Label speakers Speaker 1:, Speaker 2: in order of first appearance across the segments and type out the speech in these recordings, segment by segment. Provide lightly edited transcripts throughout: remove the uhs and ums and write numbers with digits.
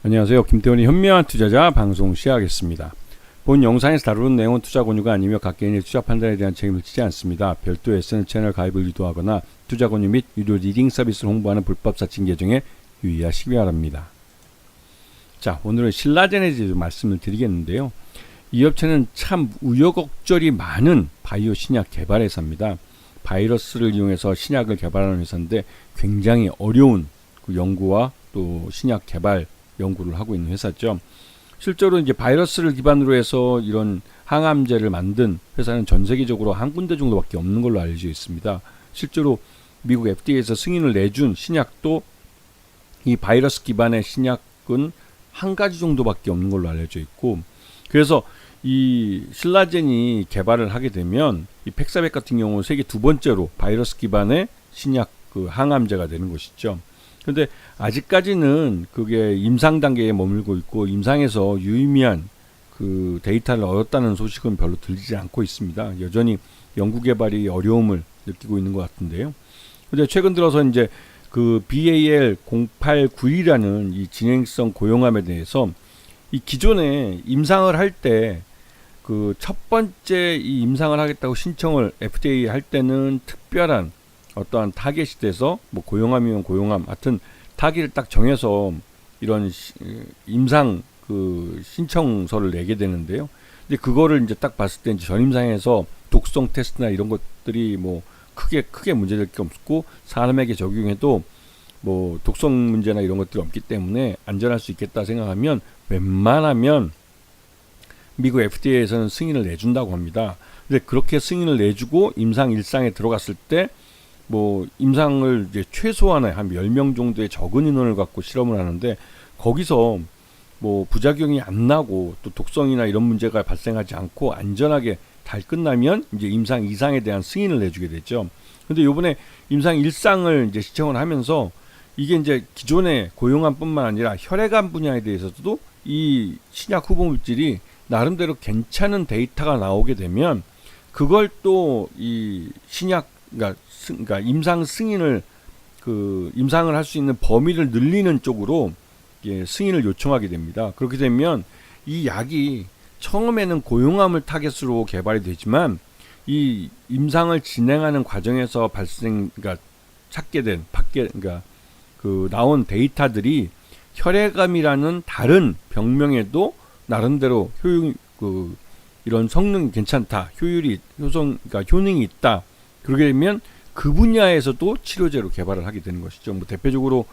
Speaker 1: 안녕하세요. 김태훈의 현명한 투자자 방송 시작하겠습니다. 본 영상에서 다루는 내용은 투자 권유가 아니며 각 개인의 투자 판단에 대한 책임을 지지 않습니다. 별도 SNS 채널 가입을 유도하거나 투자 권유 및 유료 리딩 서비스를 홍보하는 불법 사칭 계정에 유의하시기 바랍니다. 자, 오늘은 신라젠에 대해서 말씀을 드리겠는데요. 이 업체는 참 우여곡절이 많은 바이오 신약 개발 회사입니다. 바이러스를 이용해서 신약을 개발하는 회사인데 굉장히 어려운 그 연구와 또 신약 개발 연구를 하고 있는 회사죠. 실제로 이제 바이러스를 기반으로 해서 이런 항암제를 만든 회사는 전 세계적으로 한 군데 정도밖에 없는 걸로 알려져 있습니다. 실제로 미국 FDA에서 승인을 내준 신약도 이 바이러스 기반의 신약은 한 가지 정도밖에 없는 걸로 알려져 있고, 그래서 이 신라젠이 개발을 하게 되면 이 팩사백 같은 경우는 세계 두 번째로 바이러스 기반의 신약 그 항암제가 되는 것이죠. 근데 아직까지는 그게 임상 단계에 머물고 있고 임상에서 유의미한 그 데이터를 얻었다는 소식은 별로 들리지 않고 있습니다. 여전히 연구 개발이 어려움을 느끼고 있는 것 같은데요. 근데 최근 들어서 이제 그 BAL0891이라는 이 진행성 고용암에 대해서 이 기존에 임상을 할 때 그 첫 번째 이 임상을 하겠다고 신청을 FDA 할 때는 특별한 어떠한 타겟이 돼서 뭐 고용암이면 고용암, 하여튼 타겟을 딱 정해서 이런 임상 그 신청서를 내게 되는데요. 근데 그거를 이제 딱 봤을 때 이제 전임상에서 독성 테스트나 이런 것들이 뭐 크게 문제될 게 없고 사람에게 적용해도 뭐 독성 문제나 이런 것들이 없기 때문에 안전할 수 있겠다 생각하면 웬만하면 미국 FDA에서는 승인을 내준다고 합니다. 근데 그렇게 승인을 내주고 임상 1상에 들어갔을 때 뭐 임상을 이제 최소한의 한 10명 정도의 적은 인원을 갖고 실험을 하는데 거기서 뭐 부작용이 안 나고 또 독성이나 이런 문제가 발생하지 않고 안전하게 잘 끝나면 이제 임상 2상에 대한 승인을 내주게 됐죠. 근데 요번에 임상 1상을 이제 시청을 하면서 이게 이제 기존의 고용암뿐만 아니라 혈액암 분야에 대해서도 이 신약 후보 물질이 나름대로 괜찮은 데이터가 나오게 되면 그걸 또 이 신약 그러니까 임상 승인을 그 임상을 할 수 있는 범위를 늘리는 쪽으로 승인을 요청하게 됩니다. 그렇게 되면 이 약이 처음에는 고용암을 타겟으로 개발이 되지만 이 임상을 진행하는 과정에서 그러니까 찾게 된 그러니까 그 나온 데이터들이 혈액암이라는 다른 병명에도 나름대로 이런 성능이 괜찮다, 그러니까 효능이 있다. 그러게 되면 그 분야에서도 치료제로 개발을 하게 되는 것이죠. 뭐 대표적으로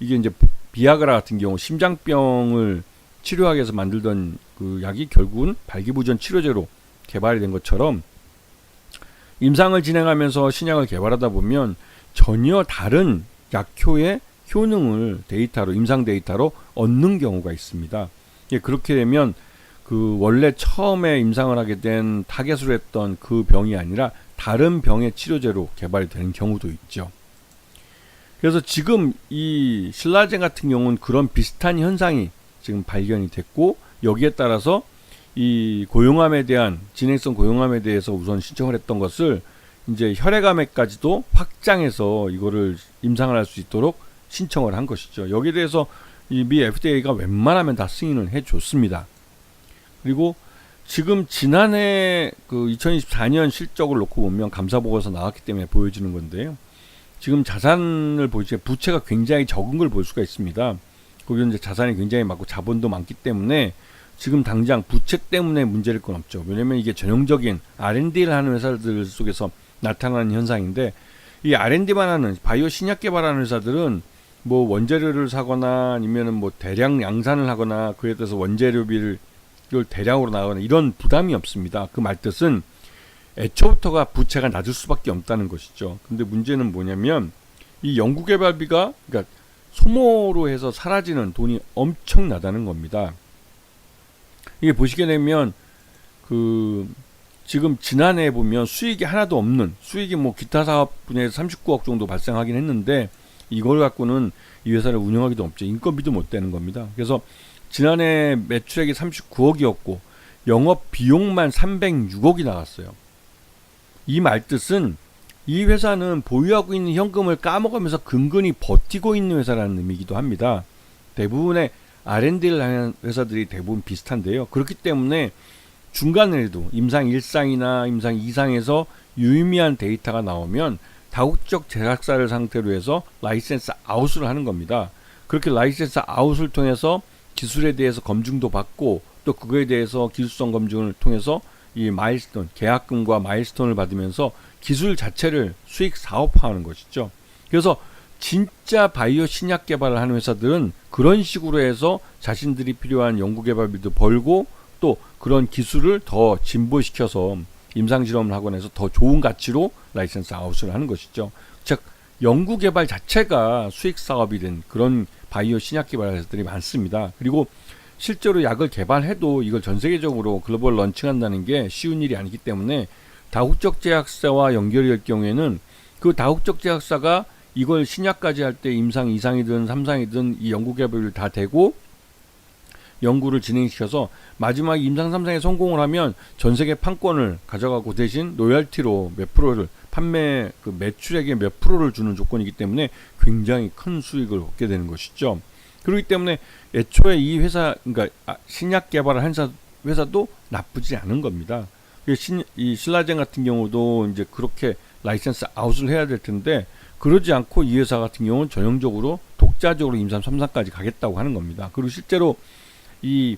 Speaker 1: 이게 이제 비아그라 같은 경우 심장병을 치료하기 위해서 만들던 그 약이 결국은 발기부전 치료제로 개발이 된 것처럼 임상을 진행하면서 신약을 개발하다 보면 전혀 다른 약효의 효능을 임상 데이터로 얻는 경우가 있습니다. 그렇게 되면 그 원래 처음에 임상을 하게 된 타겟으로 했던 그 병이 아니라 다른 병의 치료제로 개발이 되는 경우도 있죠. 그래서 지금 이 신라젠 같은 경우는 그런 비슷한 현상이 지금 발견이 됐고 여기에 따라서 이 고용암에 대한 진행성 고용암에 대해서 우선 신청을 했던 것을 이제 혈액암에까지도 확장해서 이거를 임상을 할 수 있도록 신청을 한 것이죠. 여기에 대해서 이 미 FDA가 웬만하면 다 승인을 해줬습니다. 그리고 지금 지난해 그 2024년 실적을 놓고 보면 감사보고서 나왔기 때문에 보여지는 건데요. 지금 자산을 보시면 부채가 굉장히 적은 걸 볼 수가 있습니다. 거기는 이제 자산이 굉장히 많고 자본도 많기 때문에 지금 당장 부채 때문에 문제될 건 없죠. 왜냐면 이게 전형적인 R&D를 하는 회사들 속에서 나타나는 현상인데 이 R&D만 하는 바이오 신약 개발하는 회사들은 뭐 원재료를 사거나 아니면은 뭐 대량 양산을 하거나 그에 따라서 원재료비를 이걸 대량으로 나가거나 이런 부담이 없습니다. 그 말뜻은 애초부터가 부채가 낮을 수밖에 없다는 것이죠. 근데 문제는 뭐냐면 이 연구개발비가 그러니까 소모로 해서 사라지는 돈이 엄청나다는 겁니다. 이게 보시게 되면 그 지금 지난해 보면 수익이 하나도 없는 수익이 뭐 기타 사업 분야에서 39억 정도 발생하긴 했는데 이걸 갖고는 이 회사를 운영하기도 없죠. 인건비도 못 되는 겁니다. 그래서 지난해 매출액이 39억이었고 영업 비용만 306억이 나갔어요. 이 말뜻은 이 회사는 보유하고 있는 현금을 까먹으면서 근근히 버티고 있는 회사라는 의미이기도 합니다. 대부분의 R&D를 하는 회사들이 대부분 비슷한데요. 그렇기 때문에 중간에도 임상 1상이나 임상 2상에서 유의미한 데이터가 나오면 다국적 제작사를 상태로 해서 라이센스 아웃을 하는 겁니다. 그렇게 라이센스 아웃을 통해서 기술에 대해서 검증도 받고 또 그거에 대해서 기술성 검증을 통해서 이 마일스톤, 계약금과 마일스톤을 받으면서 기술 자체를 수익 사업화하는 것이죠. 그래서 진짜 바이오 신약 개발을 하는 회사들은 그런 식으로 해서 자신들이 필요한 연구개발비도 벌고 또 그런 기술을 더 진보시켜서 임상실험을 하고 나서 더 좋은 가치로 라이센스 아웃을 하는 것이죠. 즉 연구개발 자체가 수익 사업이 된 그런 바이오 신약 개발 회사들이 많습니다. 그리고 실제로 약을 개발해도 이걸 전 세계적으로 글로벌 런칭한다는 게 쉬운 일이 아니기 때문에 다국적 제약사와 연결이 될 경우에는 그 다국적 제약사가 이걸 신약까지 할 때 임상 2상이든 3상이든 이 연구개발을 다 되고 연구를 진행시켜서 마지막 임상 3상에 성공을 하면 전 세계 판권을 가져가고 대신 로열티로 몇 프로를 판매 그 매출액의 몇 프로를 주는 조건이기 때문에 굉장히 큰 수익을 얻게 되는 것이죠. 그렇기 때문에 애초에 이 회사 그러니까 신약 개발을 한 회사도 나쁘지 않은 겁니다. 이 신라젠 같은 경우도 이제 그렇게 라이센스 아웃을 해야 될 텐데 그러지 않고 이 회사 같은 경우는 전형적으로 독자적으로 임상 3상까지 가겠다고 하는 겁니다. 그리고 실제로 이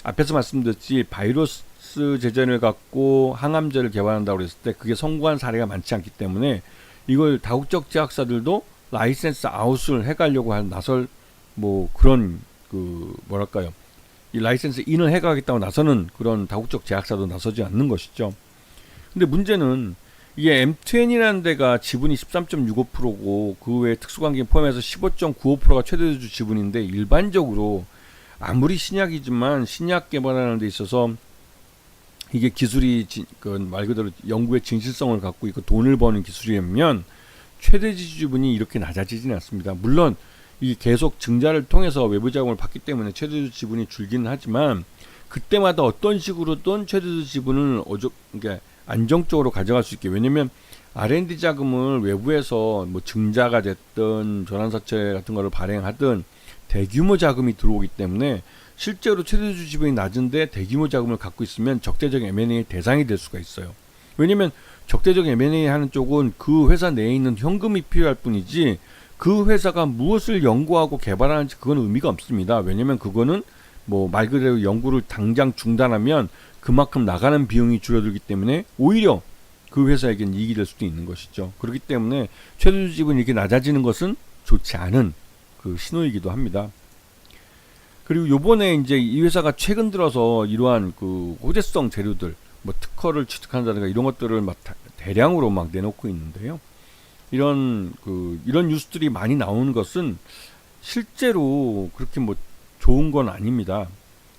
Speaker 1: 앞에서 말씀드렸지 바이러스 제전을 갖고 항암제를 개발한다고 했을 때 그게 성공한 사례가 많지 않기 때문에 이걸 다국적 제약사들도 라이센스 아웃을 해가려고 나설 뭐 그런 그 뭐랄까요 이 라이센스 인을 해가겠다고 나서는 그런 다국적 제약사도 나서지 않는 것이죠. 근데 문제는 이게 M20이라는 데가 지분이 13.65%고 그 외에 특수관계 포함해서 15.95%가 최대주 지분인데 일반적으로 아무리 신약이지만 신약 개발하는 데 있어서 이게 기술이 말 그대로 연구의 진실성을 갖고 있고 돈을 버는 기술이면 최대주 지분이 이렇게 낮아지지는 않습니다. 물론 이 계속 증자를 통해서 외부 자금을 받기 때문에 최대주 지분이 줄기는 하지만 그때마다 어떤 식으로든 최대주 지분을 그러니까 안정적으로 가져갈 수 있게 왜냐면 R&D 자금을 외부에서 뭐 증자가 됐든 전환사채 같은 거를 발행하든 대규모 자금이 들어오기 때문에 실제로 최대주 지분이 낮은데 대규모 자금을 갖고 있으면 적대적 M&A 대상이 될 수가 있어요. 왜냐면 적대적 M&A 하는 쪽은 그 회사 내에 있는 현금이 필요할 뿐이지 그 회사가 무엇을 연구하고 개발하는지 그건 의미가 없습니다. 왜냐면 그거는 뭐 말 그대로 연구를 당장 중단하면 그만큼 나가는 비용이 줄어들기 때문에 오히려 그 회사에겐 이익이 될 수도 있는 것이죠. 그렇기 때문에 최대주 지분이 이렇게 낮아지는 것은 좋지 않은 그 신호이기도 합니다. 그리고 요번에 이제 이 회사가 최근 들어서 이러한 그 호재성 재료들 뭐 특허를 취득한다든가 이런 것들을 막 대량으로 막 내놓고 있는데요. 이런 뉴스들이 많이 나오는 것은 실제로 그렇게 뭐 좋은 건 아닙니다.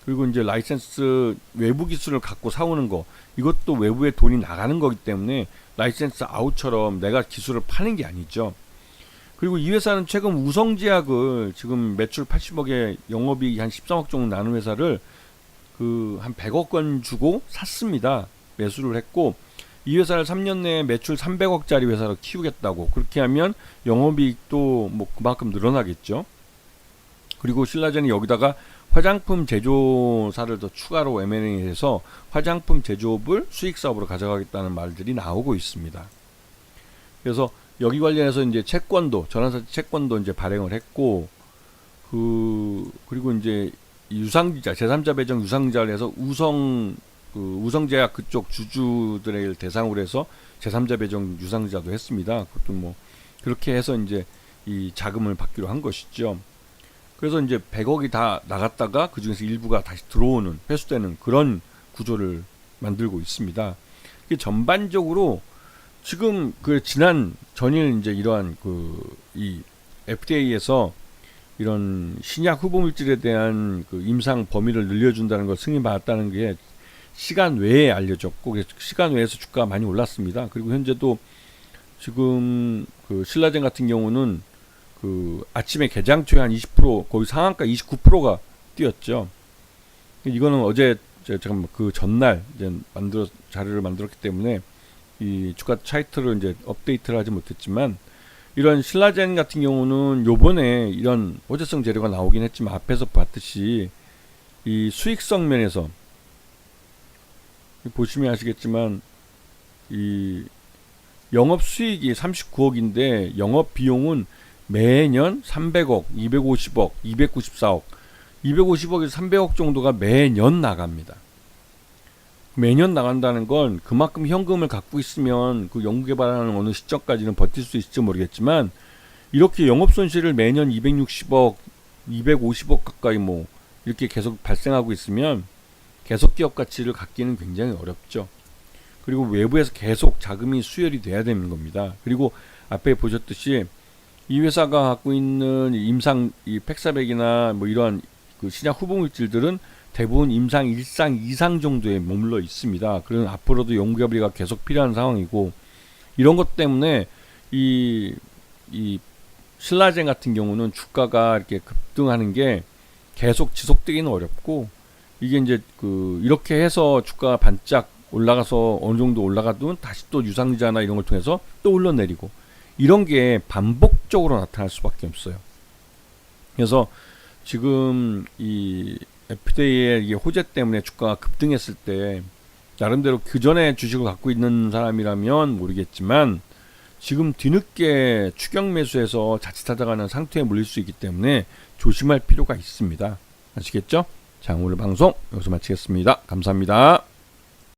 Speaker 1: 그리고 이제 라이센스 외부 기술을 갖고 사오는 거 이것도 외부에 돈이 나가는 거기 때문에 라이센스 아웃처럼 내가 기술을 파는 게 아니죠. 그리고 이 회사는 최근 우성제약을 지금 매출 80억에 영업이익이 한 13억 정도 나는 회사를 그 한 100억 원 주고 샀습니다. 매수를 했고 이 회사를 3년 내에 매출 300억짜리 회사로 키우겠다고 그렇게 하면 영업이익도 뭐 그만큼 늘어나겠죠. 그리고 신라젠이 여기다가 화장품 제조사를 더 추가로 M&A 해서 화장품 제조업을 수익사업으로 가져가겠다는 말들이 나오고 있습니다. 그래서 여기 관련해서 이제 채권도 전환사채 채권도 이제 발행을 했고 그리고 이제 유상자 제3자 배정 유상자를 해서 우성제약 그쪽 주주들을 대상으로 해서 제3자 배정 유상자도 했습니다. 그것도 뭐 그렇게 해서 이제 이 자금을 받기로 한 것이죠. 그래서 이제 100억이 다 나갔다가 그 중에서 일부가 다시 들어오는 회수되는 그런 구조를 만들고 있습니다. 이게 전반적으로 지금 그 지난 전일 이제 이러한 이 FDA에서 이런 신약 후보 물질에 대한 그 임상 범위를 늘려준다는 걸 승인받았다는 게 시간 외에 알려졌고 시간 외에서 주가가 많이 올랐습니다. 그리고 현재도 지금 그 신라젠 같은 경우는 그 아침에 개장 초에 한 20% 거의 상한가 29%가 뛰었죠. 이거는 어제 제가 그 전날 이제 자료를 만들었기 때문에 이 주가 차이트를 이제 업데이트를 하지 못했지만 이런 신라젠 같은 경우는 요번에 이런 호재성 재료가 나오긴 했지만 앞에서 봤듯이 이 수익성 면에서 보시면 아시겠지만 이 영업 수익이 39억인데 영업 비용은 매년 300억, 250억, 294억, 250억에서 300억 정도가 매년 나갑니다. 매년 나간다는 건 그만큼 현금을 갖고 있으면 그 연구개발하는 어느 시점까지는 버틸 수 있을지 모르겠지만 이렇게 영업손실을 매년 260억, 250억 가까이 뭐 이렇게 계속 발생하고 있으면 계속 기업 가치를 갖기는 굉장히 어렵죠. 그리고 외부에서 계속 자금이 수혈이 돼야 되는 겁니다. 그리고 앞에 보셨듯이 이 회사가 갖고 있는 임상 이 팩사백이나 뭐 이러한 그 신약 후보 물질들은 대부분 임상 1상 2상 정도에 머물러 있습니다. 그런 앞으로도 연구개발이 계속 필요한 상황이고 이런 것 때문에 이 신라젠 같은 경우는 주가가 이렇게 급등하는 게 계속 지속되기는 어렵고 이게 이제 그 이렇게 해서 주가가 반짝 올라가서 어느 정도 올라가도 다시 또 유상자나 이런 걸 통해서 또 흘러내리고 이런 게 반복적으로 나타날 수밖에 없어요. 그래서 지금 이 FDA의 호재 때문에 주가가 급등했을 때 나름대로 그 전에 주식을 갖고 있는 사람이라면 모르겠지만 지금 뒤늦게 추격 매수해서 자칫하다가는 상투에 물릴 수 있기 때문에 조심할 필요가 있습니다. 아시겠죠? 자, 오늘 방송 여기서 마치겠습니다. 감사합니다.